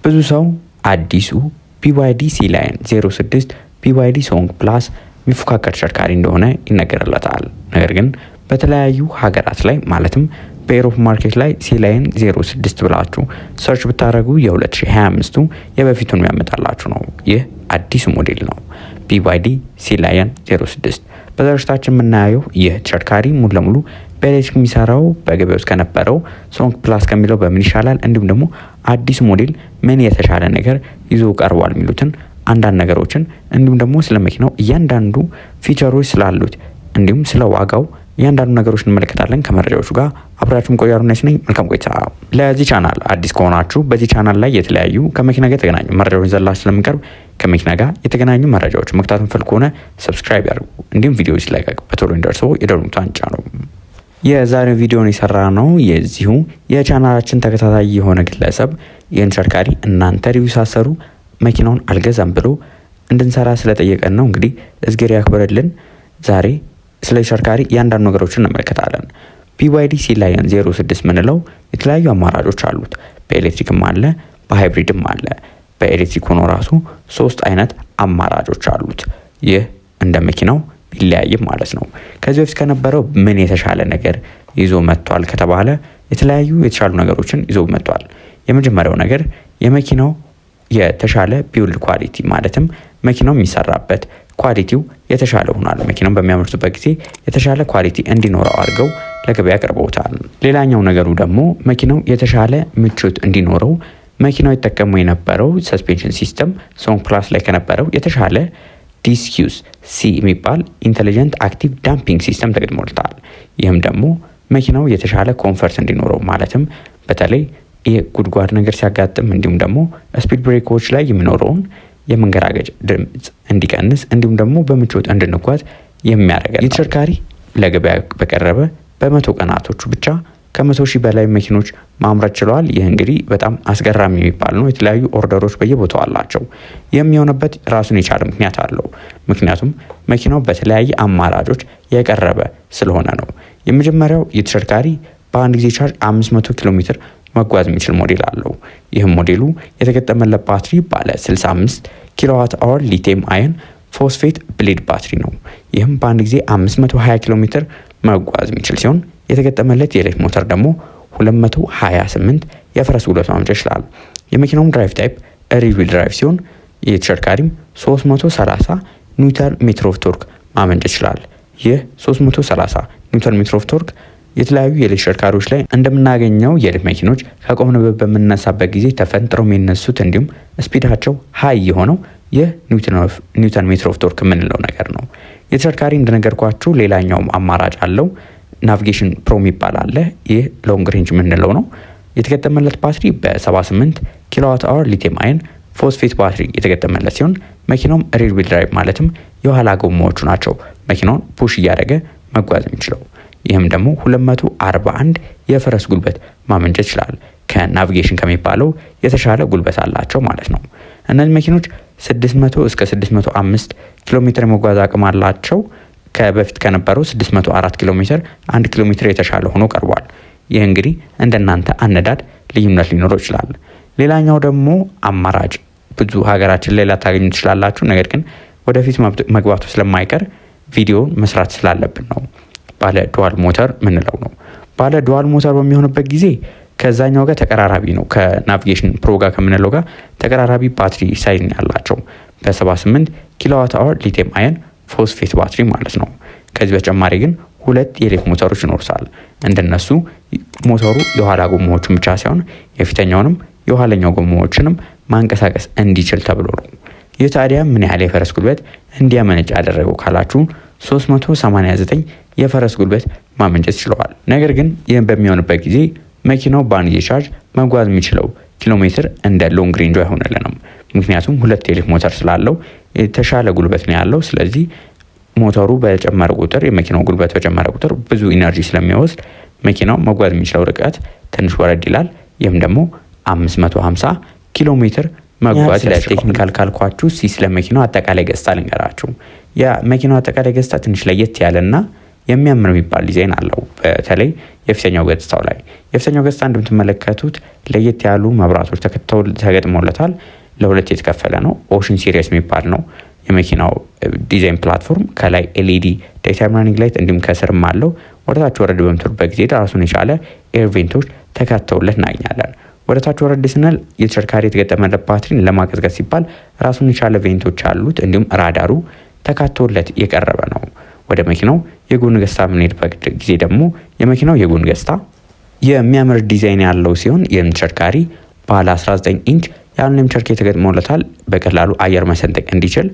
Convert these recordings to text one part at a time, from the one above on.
ብዙ ሰው አዲሱ BYD C-Line 06 BYD Song Plus የሚፎካከር ተሽከርካሪ እንደሆነ ይነገርለታል። ነገር ግን በተለያዩ ሀገራት ላይ ማለትም በኤሮፕ ማርኬት ላይ C-Line 06 ብላችሁ ሰርች ብታደርጉ የ2025ቱ የበፊቱን የሚያመጣላችሁ ነው። ይህ አዲሱ ሞዴል ነው BYD C-Line 06። በዘርሽታችን የምናየው ይህ ተሽከርካሪ ሙሉ ለሙሉ በኤሌክትሪክ የሚሰራው በገበያ ውስጥ ከነበረው ሶንግ ፕላስ ከሚለው በምን ይሻላል፣ እንዲሁም ደግሞ አዲሱ ሞዴል ምን የተሻለ ነገር ይዞ ቀርቧል የሚሉትን አንዳንድ ነገሮችን እንዲሁም ደግሞ ስለ መኪናው እያንዳንዱ ፊቸሮች ስላሉት እንዲሁም ስለ ዋጋው እያንዳንዱ ነገሮች እንመለከታለን። ከመረጃዎቹ ጋር አብራችሁን ቆያሩ ነኝ። መልካም ቆይታ። ለዚህ ቻናል አዲስ ከሆናችሁ በዚህ ቻናል ላይ የተለያዩ ከመኪና ጋር የተገናኙ መረጃዎች ዘላችሁ ስለምንቀርብ ከመኪና ጋር የተገናኙ መረጃዎች መከታተል ፈልጉ ከሆነ ሰብስክራይብ ያድርጉ። እንዲሁም ቪዲዮ ሲለቀቅ በቶሎ እንዲደርሰው የደወል ምልክቱን ጫኑ። የዛሬው ቪዲዮን የሰራ ነው የዚሁ የቻናላችን ተከታታይ የሆነ ግለሰብ ይህን ተሽከርካሪ እናንተ ሪቪው ሳሰሩ መኪናውን አልገዛም ብሎ እንድንሰራ ስለጠየቀን ነው። እንግዲህ እዝጌር ያክብርልን። ዛሬ ስለ ተሽከርካሪ እያንዳንዱ ነገሮችን እንመለከታለን። BYD C-Line 06 ምንለው የተለያዩ አማራጮች አሉት። በኤሌክትሪክም አለ፣ በሃይብሪድም አለ። በኤሌክትሪክ ሆኖ ራሱ 3 አይነት አማራጮች አሉት። ይህ እንደ መኪናው ቢለያይም ማለት ነው። ከዚህ በፊት ከነበረው ምን የተሻለ ነገር ይዞ መጥቷል ከተባለ የተለያዩ የተሻሉ ነገሮችን ይዞ መጥቷል። የመጀመሪያው ነገር የመኪናው የተሻለ ቢውልድ ኳሊቲ ማለትም መኪናው የሚሰራበት ኳሊቲው የተሻለ ሆኗል። መኪናውን በሚያመርቱበት ጊዜ የተሻለ ኳሊቲ እንዲኖረው አድርገው ለገበያ አቅርበውታል። ሌላኛው ነገሩ ደግሞ መኪናው የተሻለ ምቾት እንዲኖረው መኪናው ይጠቀሙ የነበረው ሰስፔንሽን ሲስተም ሶንግ ፕላስ ላይ ከነበረው የተሻለ ዲስኪዩስ ሲ የሚባል ኢንተሊጀንት አክቲቭ ዳምፒንግ ሲስተም ተገጥሞልታል። ይህም ደግሞ መኪናው የተሻለ ኮንፈርት እንዲኖረው ማለትም በተለይ የጉድጓድ ነገር ሲያጋጥም እንዲሁም ደግሞ ስፒድ ብሬኮች ላይ የሚኖረውን የመንገራገጭ ድምጽ እንዲቀንስ እንዲሁም ደግሞ በምቾት እንድንጓዝ የሚያደርገው ተሽከርካሪ ለገበያ በቀረበ በ100 ቀናቶቹ ብቻ ከ100,000 በላይ መኪኖች ማምረት ችለዋል። ይህ እንግዲህ በጣም አስገራሚ የሚባል ነው። የተለያዩ ኦርደሮች በየቦታው አላቸው። የሚሆንበት ራሱን የቻለ ምክንያት አለው። ምክንያቱም መኪናው በተለያየ አማራጮች የቀረበ ስለሆነ ነው። የመጀመሪያው የተሽከርካሪ በአንድ ጊዜ ቻርጅ 500 ኪሎ ሜትር መጓዝ የሚችል ሞዴል አለው። ይህም ሞዴሉ የተገጠመለት ባትሪ ባለ 65 ኪሎዋት አወር ሊቲየም አየን ፎስፌት ብሌድ ባትሪ ነው። ይህም በአንድ ጊዜ 520 ኪሎ ሜትር መጓዝ የሚችል ሲሆን የተገጠመለት የኤሌክትሪክ ሞተር ደግሞ 228 የፈረስ ጉልበት ማመንጨት ይችላል። የመኪናውም ድራይቭ ታይፕ ሪር ዊል ድራይቭ ሲሆን የተሽከርካሪም 330 ኒውተን ሜትር ኦፍ ቶርክ ማመንጨት ይችላል። ይህ 330 ኒውተን ሜትር ኦፍ ቶርክ የተለያዩ የኤሌክትሪክ ተሽከርካሪዎች ላይ እንደምናገኘው የኤሌክትሪክ መኪኖች ከቆምንበት በምንነሳበት ጊዜ ተፈንጥረው የሚነሱት እንዲሁም ስፒዳቸው ሃይ የሆነው ይህ ኒውተን ሜትር ኦፍ ቶርክ የምንለው ነገር ነው። የተሽከርካሪ እንደነገርኳችሁ ሌላኛውም አማራጭ አለው። ናቪጌሽን ፕሮ የሚባል አለ። ይህ ሎንግ ሬንጅ የምንለው ነው። የተገጠመለት ባትሪ በ78 ኪሎዋት አወር ሊቲየም አየን ፎስፌት ባትሪ የተገጠመለት ሲሆን መኪናውም ሪር ዊል ድራይቭ ማለትም የኋላ ጎማዎቹ ናቸው መኪናውን ፑሽ እያደረገ መጓዝ የሚችለው። ይህም ደግሞ 241 የፈረስ ጉልበት ማመንጨት ይችላል። ከናቪጌሽን ከሚባለው የተሻለ ጉልበት አላቸው ማለት ነው። እነዚህ መኪኖች 600 እስከ 605 ኪሎ ሜትር የመጓዝ አቅም አላቸው። ከበፊት ከነበረው 604 ኪሎ ሜትር 1 ኪሎ ሜትር የተሻለ ሆኖ ቀርቧል። ይህ እንግዲህ እንደናንተ አነዳድ ልዩነት ሊኖረው ይችላል። ሌላኛው ደግሞ አማራጭ ብዙ ሀገራችን ላይ ላታገኙ ትችላላችሁ። ነገር ግን ወደፊት መግባቱ ስለማይቀር ቪዲዮን መስራት ስላለብን ነው። ባለ ዱዋል ሞተር ምንለው ነው። ባለ ዱዋል ሞተር በሚሆንበት ጊዜ ከዛኛው ጋር ተቀራራቢ ነው። ከናቪጌሽን ፕሮ ጋር ከምንለው ጋር ተቀራራቢ ባትሪ ሳይዝ ያላቸው በ78 ኪሎዋት አወር ሊቲየም አየን ፎስፌት ባትሪ ማለት ነው። ከዚህ በተጨማሪ ግን 2 የኤሌክትሪክ ሞተሮች ይኖርሳል። እንደነሱ ሞተሩ የኋላ ጎማዎቹን ብቻ ሳይሆን የፊተኛውንም የኋለኛው ጎማዎችንም ማንቀሳቀስ እንዲችል ተብሎ ነው። ይህ ታዲያ ምን ያህል የፈረስ ጉልበት እንዲያመነጭ ያደረገው ካላችሁ 389 የፈረስ ጉልበት ማመንጨት ችለዋል። ነገር ግን ይህን በሚሆንበት ጊዜ መኪናው በአንድ ጊዜ ቻርጅ መጓዝ የሚችለው ኪሎ ሜትር እንደ ሎንግ ሬንጁ አይሆንልንም። ምክንያቱም 2 የኤሌክትሪክ ሞተር ስላለው የተሻለ ጉልበት ነው ያለው። ስለዚህ ሞተሩ በጨመረ ቁጥር የመኪናው ጉልበት በጨመረ ቁጥር ብዙ ኢነርጂ ስለሚወስድ መኪናው መጓዝ የሚችለው ርቀት ትንሽ ወረድ ይላል። ይህም ደግሞ 550 ኪሎ ሜትር መጓዝ ለቴክኒካል ካልኳችሁ ስለ መኪናው አጠቃላይ ገጽታ ልንገራችሁ። ያ መኪናው አጠቃላይ ገጽታ ትንሽ ለየት ያለና የሚያምር የሚባል ዲዛይን አለው። በተለይ የፊተኛው ገጽታው ላይ የፊተኛው ገጽታ እንደምትመለከቱት ለየት ያሉ መብራቶች ተገጥሞለታል። ለሁለት የተከፈለ ነው። ኦሽን ሲሪየስ የሚባል ነው የመኪናው ዲዛይን ፕላትፎርም። ከላይ ኤልኢዲ ዴይታይም ራኒንግ ላይት እንዲሁም ከስርም አለው። ወደታች ወረድ በምትሉበት ጊዜ ራሱን የቻለ ኤር ቬንቶች ተካተውለት እናገኛለን። ወደታች ወረድ ስንል የተሽከርካሪ የተገጠመለት ባትሪን ለማቀዝቀዝ ሲባል ራሱን የቻለ ቬንቶች አሉት። እንዲሁም ራዳሩ ተካተውለት የቀረበ ነው። ወደ መኪናው የጎን ገጽታ የምንሄድበት ጊዜ ደግሞ የመኪናው የጎን ገጽታ የሚያምር ዲዛይን ያለው ሲሆን የተሽከርካሪ ባለ 19 ኢንች የአሉሚኒየም ቸርኬ ተገጥሞለታል። በቀላሉ አየር መሰንጠቅ እንዲችል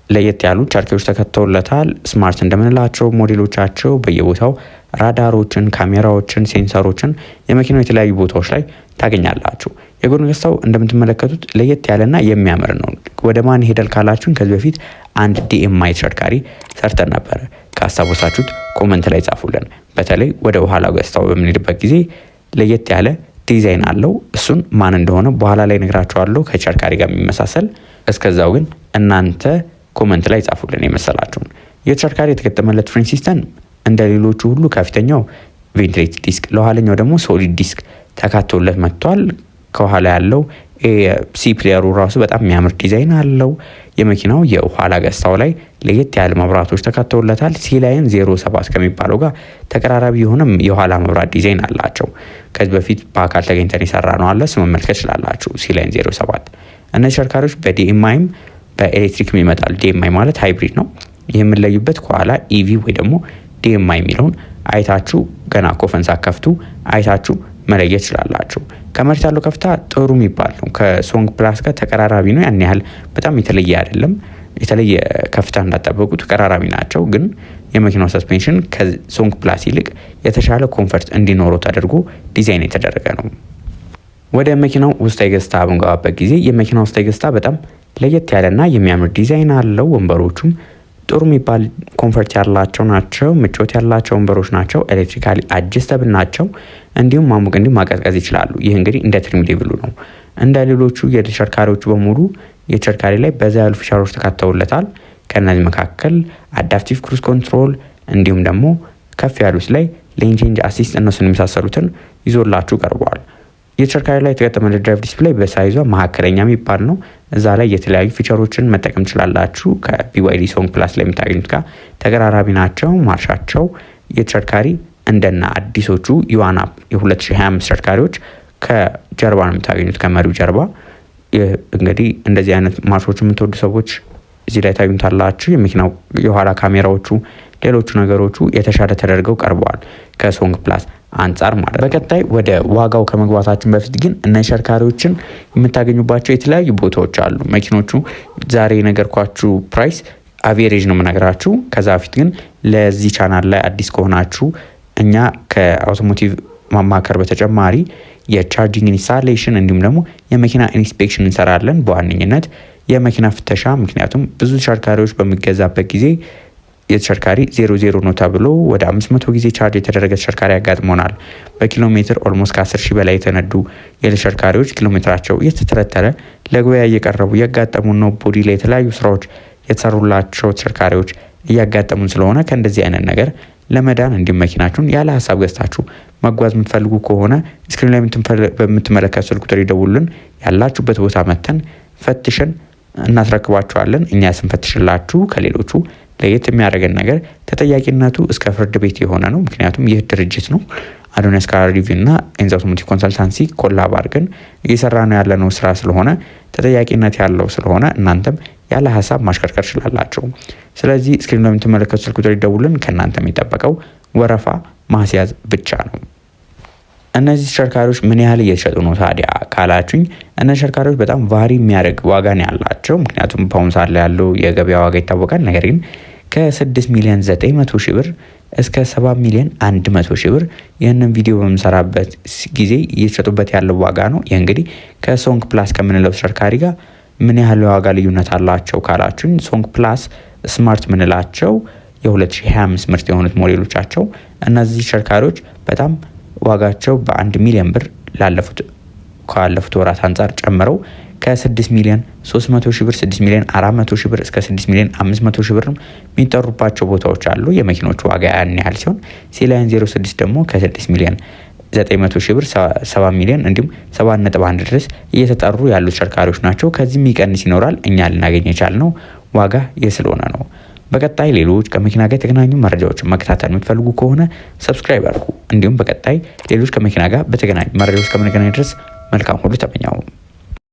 ለየት ያሉ ቸርኬዎች ተከተውለታል። ስማርት እንደምንላቸው ሞዴሎቻቸው በየቦታው ራዳሮችን፣ ካሜራዎችን፣ ሴንሰሮችን የመኪናው የተለያዩ ቦታዎች ላይ ታገኛላችሁ። የጎን ገጽታው እንደምትመለከቱት ለየት ያለና የሚያምር ነው። ወደ ማን ሄደል ካላችሁን ከዚህ በፊት አንድ ዲኤምአይ ተሽከርካሪ ሰርተን ነበረ። ካስታወሳችሁት ኮመንት ላይ ጻፉልን። በተለይ ወደ ኋላ ገጽታው በምንሄድበት ጊዜ ለየት ያለ ዲዛይን አለው። እሱን ማን እንደሆነ በኋላ ላይ ነግራችኋለሁ ከተሽከርካሪ ጋር የሚመሳሰል። እስከዛው ግን እናንተ ኮመንት ላይ ጻፉልን የመሰላችሁን። የተሽከርካሪ የተገጠመለት ፍሬን ሲስተም እንደ ሌሎቹ ሁሉ ከፊተኛው ቬንትሌት ዲስክ፣ ለኋለኛው ደግሞ ሶሊድ ዲስክ ተካቶለት መጥቷል። ከኋላ ያለው ሲ ፕሌየሩ ራሱ በጣም የሚያምር ዲዛይን አለው። የመኪናው የኋላ ገጽታው ላይ ለየት ያለ መብራቶች ተካተውለታል። ሲላይን 07 ከሚባለው ጋር ተቀራራቢ የሆነ የኋላ መብራት ዲዛይን አላቸው። ከዚህ በፊት በአካል ተገኝተን የሰራ ነው አለ መመልከት ይችላላችሁ። ሲላይን 07 እነዚህ ተሽከርካሪዎች በዲኤምአይም በኤሌክትሪክም ይመጣል። ዲኤምአይ ማለት ሃይብሪድ ነው። ይህ የምንለዩበት ከኋላ ኢቪ ወይ ደግሞ ዲኤምአይ የሚለውን አይታችሁ ገና ኮፈን ሳከፍቱ አይታችሁ መለየት ይችላላችሁ። ከመሬት ያለው ከፍታ ጥሩ የሚባል ነው። ከሶንግ ፕላስ ጋር ተቀራራቢ ነው። ያን ያህል በጣም የተለየ አይደለም። የተለየ ከፍታ እንዳጠበቁ ተቀራራቢ ናቸው። ግን የመኪናው ሰስፔንሽን ከሶንግ ፕላስ ይልቅ የተሻለ ኮንፈርት እንዲኖረው ተደርጎ ዲዛይን የተደረገ ነው። ወደ መኪናው ውስጣዊ ገጽታ በምንገባበት ጊዜ የመኪናው ውስጣዊ ገጽታ በጣም ለየት ያለና የሚያምር ዲዛይን አለው። ወንበሮቹም ጥሩ የሚባል ኮንፈርት ያላቸው ናቸው። ምቾት ያላቸው ወንበሮች ናቸው። ኤሌክትሪካሊ አጀስተብል ናቸው። እንዲሁም ማሞቅ እንዲሁም ማቀዝቀዝ ይችላሉ። ይህ እንግዲህ እንደ ትሪም ሌቭሉ ነው። እንደ ሌሎቹ የተሽከርካሪዎቹ በሙሉ የተሽከርካሪ ላይ በዛ ያሉ ፊቸሮች ተካተውለታል። ከእነዚህ መካከል አዳፕቲቭ ክሩዝ ኮንትሮል እንዲሁም ደግሞ ከፍ ያሉት ላይ ሌን ቼንጅ አሲስት እነሱን የመሳሰሉትን ይዞላችሁ ቀርበዋል። የተሽከርካሪ ላይ የተገጠመለት ድራይቭ ዲስፕሌይ በሳይዟ መካከለኛ የሚባል ነው። እዛ ላይ የተለያዩ ፊቸሮችን መጠቀም ትችላላችሁ። ከቢዋይዲ ሶንግ ፕላስ ላይ የምታገኙት ጋር ተቀራራቢ ናቸው። ማርሻቸው የተሽከርካሪ እንደና አዲሶቹ ዩዋን አፕ የ2025 ተሽከርካሪዎች ከጀርባ ነው የምታገኙት፣ ከመሪው ጀርባ። እንግዲህ እንደዚህ አይነት ማርሾች የምትወዱ ሰዎች እዚህ ላይ ታገኙታላችሁ። የመኪናው የኋላ ካሜራዎቹ፣ ሌሎቹ ነገሮቹ የተሻለ ተደርገው ቀርበዋል ከሶንግ ፕላስ አንጻር ማለት። በቀጣይ ወደ ዋጋው ከመግባታችን በፊት ግን እነዚህ ተሽከርካሪዎችን የምታገኙባቸው የተለያዩ ቦታዎች አሉ። መኪኖቹ ዛሬ የነገርኳችሁ ፕራይስ አቬሬጅ ነው የምነግራችሁ። ከዛ በፊት ግን ለዚህ ቻናል ላይ አዲስ ከሆናችሁ እኛ ከአውቶሞቲቭ ማማከር በተጨማሪ የቻርጂንግ ኢንስታሌሽን እንዲሁም ደግሞ የመኪና ኢንስፔክሽን እንሰራለን። በዋነኝነት የመኪና ፍተሻ፣ ምክንያቱም ብዙ ተሽከርካሪዎች በሚገዛበት ጊዜ የተሽከርካሪ 00 ነው ተብሎ ወደ 500 ጊዜ ቻርጅ የተደረገ ተሽከርካሪ ያጋጥሞናል። በኪሎ ሜትር ኦልሞስት ከ10,000 በላይ የተነዱ የተሽከርካሪዎች ኪሎ ሜትራቸው እየተተረተረ ለገበያ እየቀረቡ እያጋጠሙ ነው። ቦዲ ላይ የተለያዩ ስራዎች የተሰሩላቸው ተሽከርካሪዎች እያጋጠሙን ስለሆነ ከእንደዚህ አይነት ነገር ለመዳን እንዲሁም መኪናችሁን ያለ ሀሳብ ገዝታችሁ መጓዝ የምትፈልጉ ከሆነ ስክሪን ላይ በምትመለከቱ ስልክ ቁጥር ይደውሉልን። ያላችሁበት ቦታ መተን ፈትሸን እናስረክባችኋለን። እኛ ስንፈትሽላችሁ ከሌሎቹ ለየት የሚያደርገን ነገር ተጠያቂነቱ እስከ ፍርድ ቤት የሆነ ነው። ምክንያቱም ይህ ድርጅት ነው አዶኒያስ ካር ሪቪው እና ኤንዛ አውቶሞቲቭ ኮንሰልታንሲ ኮላብ አድርገን እየሰራ ነው ያለነው ስራ ስለሆነ ተጠያቂነት ያለው ስለሆነ እናንተም ያለ ሀሳብ ማሽከርከር ትችላላችሁ። ስለዚህ ስክሪን ላይ የምትመለከቱ ስልክ ቁጥር ይደውሉልን። ከእናንተ የሚጠበቀው ወረፋ ማስያዝ ብቻ ነው። እነዚህ ተሽከርካሪዎች ምን ያህል እየተሸጡ ነው ታዲያ ካላችሁኝ፣ እነዚህ ተሽከርካሪዎች በጣም ቫሪ የሚያደርግ ዋጋ ነው ያላቸው። ምክንያቱም በአሁኑ ሰዓት ላይ ያለው የገበያ ዋጋ ይታወቃል። ነገር ግን ከ6,900,000 ብር እስከ 7,100,000 ብር ይህንን ቪዲዮ በምሰራበት ጊዜ እየተሸጡበት ያለው ዋጋ ነው። ይህ እንግዲህ ከሶንግ ፕላስ ከምንለው ተሽከርካሪ ጋር ምን ያህል የዋጋ ልዩነት አላቸው ካላችሁኝ፣ ሶንግ ፕላስ ስማርት ምንላቸው የ2025 ምርት የሆኑት ሞዴሎቻቸው እነዚህ ተሽከርካሪዎች በጣም ዋጋቸው በ1 ሚሊዮን ብር ላለፉት ካለፉት ወራት አንጻር ጨምረው ከ6 ሚሊዮን 300 ሺህ ብር 6 ሚሊዮን 400 ሺህ ብር እስከ 6 ሚሊዮን 500 ሺህ ብር የሚጠሩባቸው ቦታዎች አሉ። የመኪኖቹ ዋጋ ያን ያህል ሲሆን ሲላይን 06 ደግሞ ከ6 ሚሊዮን 900 ሺህ ብር 7 ሚሊዮን እንዲሁም 7.1 ድረስ እየተጠሩ ያሉ ተሽከርካሪዎች ናቸው። ከዚህ የሚቀንስ ይኖራል። እኛ ልናገኝ የቻልነው ዋጋ ስለሆነ ነው። በቀጣይ ሌሎች ከመኪና ጋር የተገናኙ መረጃዎችን መከታተል የምትፈልጉ ከሆነ ሰብስክራይብ አድርጉ። እንዲሁም በቀጣይ ሌሎች ከመኪና ጋር በተገናኙ መረጃዎች ከምንገናኝ ድረስ መልካም ሁሉ ተመኘው።